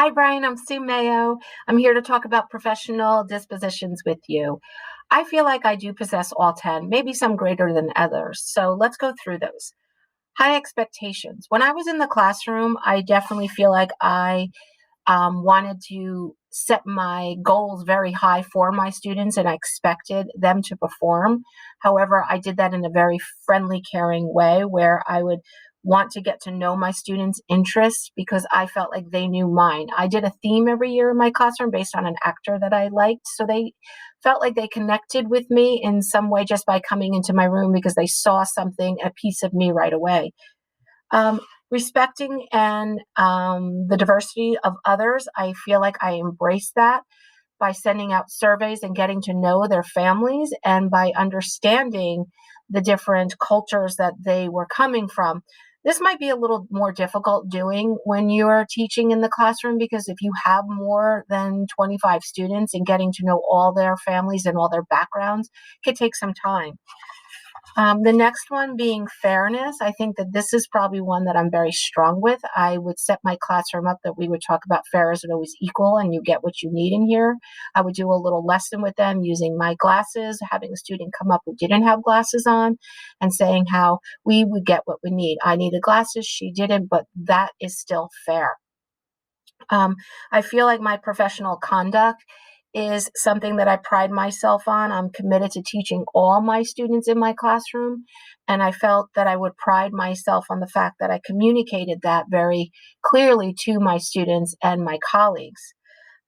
Hi, Brian. I'm Sue Mayo. I'm here to talk about professional dispositions with you. I feel like I do possess all 10, maybe some greater than others. So let's go through those. High expectations. When I was in the classroom, I definitely feel like I wanted to set my goals very high for my students and I expected them to perform. However, I did that in a very friendly, caring way where I would want to get to know my students' interests because I felt like they knew mine. I did a theme every year in my classroom based on an actor that I liked. So they felt like they connected with me in some way just by coming into my room because they saw something, a piece of me right away. Um, Respecting and the diversity of others, I feel like I embrace that by sending out surveys and getting to know their families and by understanding the different cultures that they were coming from. This might be a little more difficult doing when you're teaching in the classroom because if you have more than 25 students and getting to know all their families and all their backgrounds, it could take some time. The next one being fairness. I think that this is probably one that I'm very strong with. I would set my classroom up that we would talk about fair isn't always equal and you get what you need in here. I would do a little lesson with them using my glasses, having a student come up who didn't have glasses on and saying how we would get what we need. I needed glasses, she didn't, but that is still fair. Um, I feel like my professional conduct is something that I pride myself on. I'm committed to teaching all my students in my classroom. And I felt that I would pride myself on the fact that I communicated that very clearly to my students and my colleagues.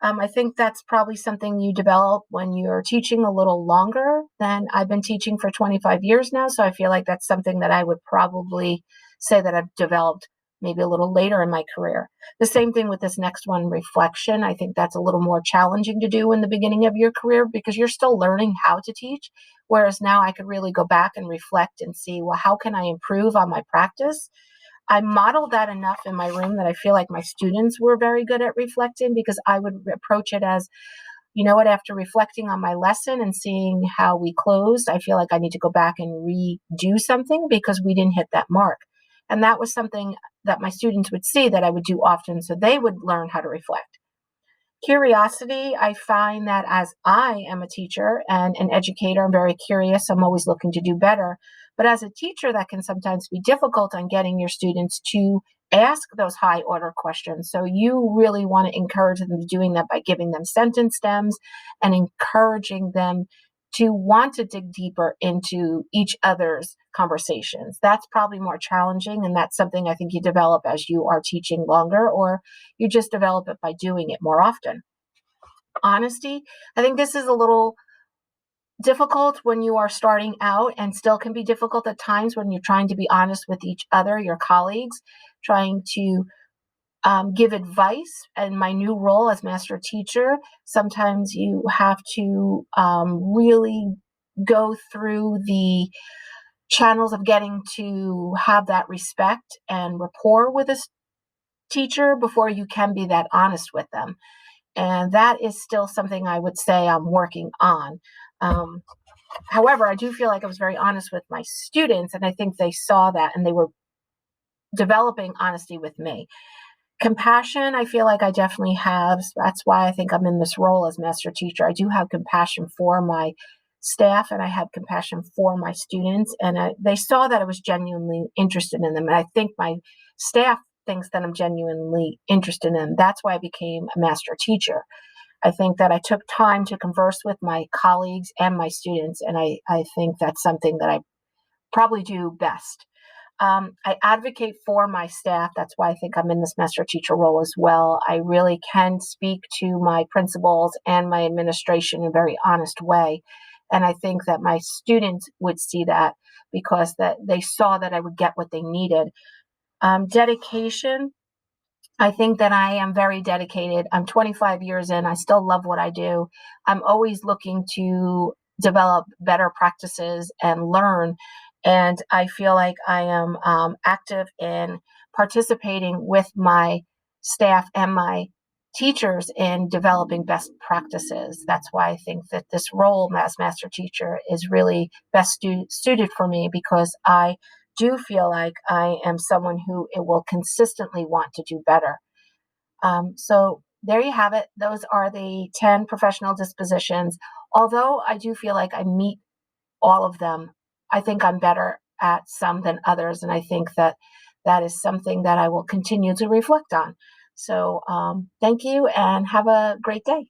I think that's probably something you develop when you're teaching a little longer than I've been teaching for 25 years now. So I feel like that's something that I would probably say that I've developed maybe a little later in my career. The same thing with this next one, reflection. I think that's a little more challenging to do in the beginning of your career because you're still learning how to teach. Whereas now I could really go back and reflect and see, well, how can I improve on my practice? I modeled that enough in my room that I feel like my students were very good at reflecting because I would approach it as, you know what, after reflecting on my lesson and seeing how we closed, I feel like I need to go back and redo something because we didn't hit that mark. And that was something that my students would see that I would do often. So they would learn how to reflect. Curiosity, I find that as I am a teacher and an educator, I'm very curious. I'm always looking to do better. But as a teacher, that can sometimes be difficult on getting your students to ask those high order questions. So you really want to encourage them to doing that by giving them sentence stems and encouraging them to want to dig deeper into each other's conversations. That's probably more challenging, and that's something I think you develop as you are teaching longer, or you just develop it by doing it more often. Honesty, I think this is a little difficult when you are starting out and still can be difficult at times when you're trying to be honest with each other, your colleagues, trying to give advice. And my new role as master teacher, sometimes you have to really go through the channels of getting to have that respect and rapport with a teacher before you can be that honest with them. And that is still something I would say I'm working on. Um, However, I do feel like I was very honest with my students, and I think they saw that and they were developing honesty with me. Compassion, I feel like I definitely have. That's why I think I'm in this role as master teacher. I do have compassion for my staff and I have compassion for my students. And they saw that I was genuinely interested in them. And I think my staff thinks that I'm genuinely interested in them. That's why I became a master teacher. I think that I took time to converse with my colleagues and my students. And I think that's something that I probably do best. I advocate for my staff. That's why I think I'm in this master teacher role as well. I really can speak to my principals and my administration in a very honest way. And I think that my students would see that because that they saw that I would get what they needed. Dedication. I think that I am very dedicated. I'm 25 years in. I still love what I do. I'm always looking to develop better practices and learn. And I feel like I am active in participating with my staff and my teachers in developing best practices. That's why I think that this role as master teacher is really best suited for me because I do feel like I am someone who it will consistently want to do better. So there you have it. Those are the 10 professional dispositions. Although I do feel like I meet all of them, I think I'm better at some than others. And I think that that is something that I will continue to reflect on. So thank you and have a great day.